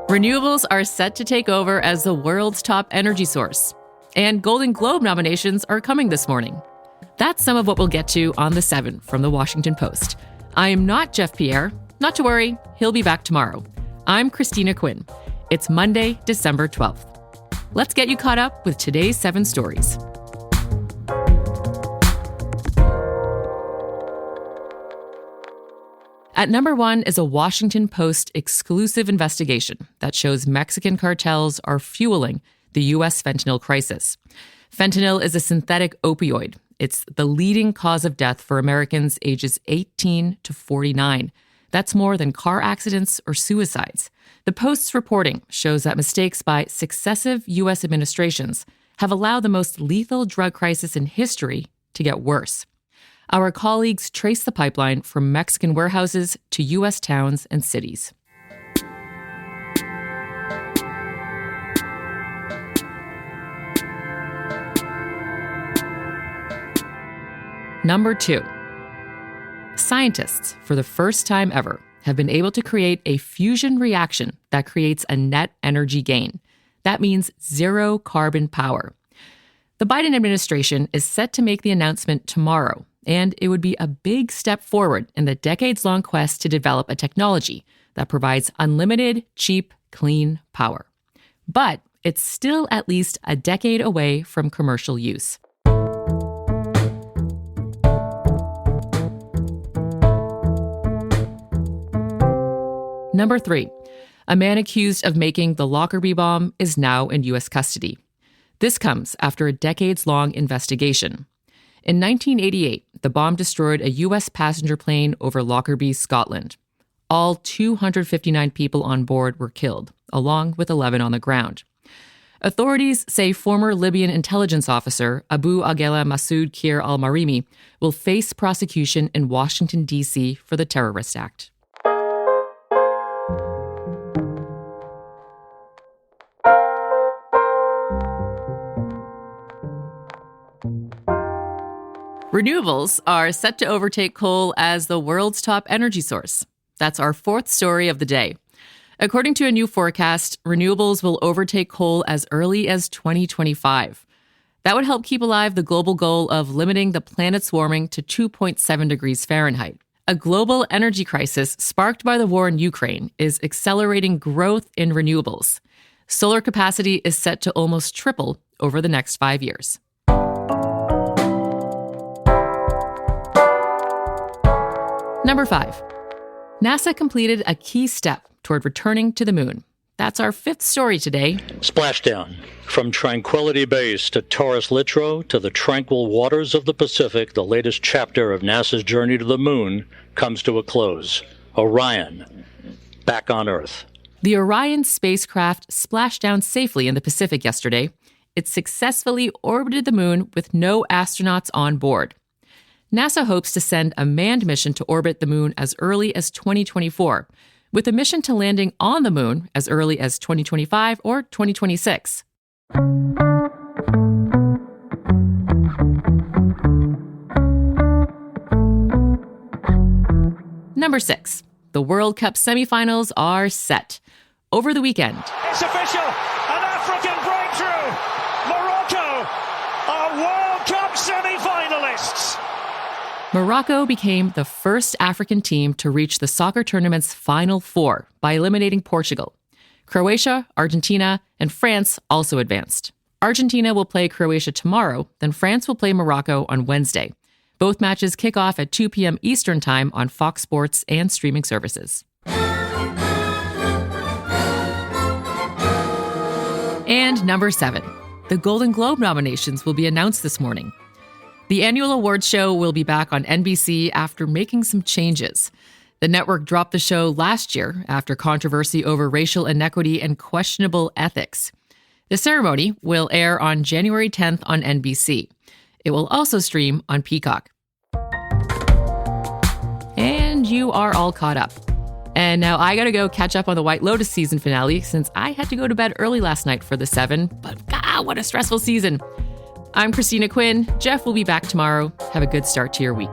Renewables are set to take over as the world's top energy source. And Golden Globe nominations are coming this morning. That's some of what we'll get to on The 7 from The Washington Post. I am not Jeff Pierre. Not to worry, he'll be back tomorrow. I'm Christina Quinn. It's Monday, December 12th. Let's get you caught up with today's 7 stories. At number 1 is a Washington Post exclusive investigation that shows Mexican cartels are fueling the U.S. fentanyl crisis. Fentanyl is a synthetic opioid. It's the leading cause of death for Americans ages 18 to 49. That's more than car accidents or suicides. The Post's reporting shows that mistakes by successive U.S. administrations have allowed the most lethal drug crisis in history to get worse. Our colleagues trace the pipeline from Mexican warehouses to U.S. towns and cities. Number 2. Scientists, for the first time ever, have been able to create a fusion reaction that creates a net energy gain. That means zero carbon power. The Biden administration is set to make the announcement tomorrow, and it would be a big step forward in the decades-long quest to develop a technology that provides unlimited, cheap, clean power. But it's still at least a decade away from commercial use. Number 3. A man accused of making the Lockerbie bomb is now in U.S. custody. This comes after a decades-long investigation. In 1988, the bomb destroyed a U.S. passenger plane over Lockerbie, Scotland. All 259 people on board were killed, along with 11 on the ground. Authorities say former Libyan intelligence officer Abu Aghela Masoud Kir al-Marimi will face prosecution in Washington, D.C. for the Terrorist Act. Renewables are set to overtake coal as the world's top energy source. That's our 4th story of the day. According to a new forecast, renewables will overtake coal as early as 2025. That would help keep alive the global goal of limiting the planet's warming to 2.7 degrees Fahrenheit. A global energy crisis sparked by the war in Ukraine is accelerating growth in renewables. Solar capacity is set to almost triple over the next 5 years. Number 5. NASA completed a key step toward returning to the moon. That's our 5th story today. Splashdown. From Tranquility Base to Taurus Littrow to the tranquil waters of the Pacific, the latest chapter of NASA's journey to the moon comes to a close. Orion, back on Earth. The Orion spacecraft splashed down safely in the Pacific yesterday. It successfully orbited the moon with no astronauts on board. NASA hopes to send a manned mission to orbit the moon as early as 2024, with a mission to landing on the moon as early as 2025 or 2026. Number 6. The World Cup semifinals are set. Over the weekend, it's official! An African breakthrough! Morocco are World Cup semi-finalists! Morocco became the first African team to reach the soccer tournament's Final Four by eliminating Portugal. Croatia, Argentina, and France also advanced. Argentina will play Croatia tomorrow, then France will play Morocco on Wednesday. Both matches kick off at 2 p.m. Eastern Time on Fox Sports and streaming services. And number 7. The Golden Globe nominations will be announced this morning. The annual awards show will be back on NBC after making some changes. The network dropped the show last year after controversy over racial inequity and questionable ethics. The ceremony will air on January 10th on NBC. It will also stream on Peacock. And you are all caught up. And now I gotta go catch up on the White Lotus season finale since I had to go to bed early last night for the 7, but what a stressful season. I'm Christina Quinn. Jeff will be back tomorrow. Have a good start to your week.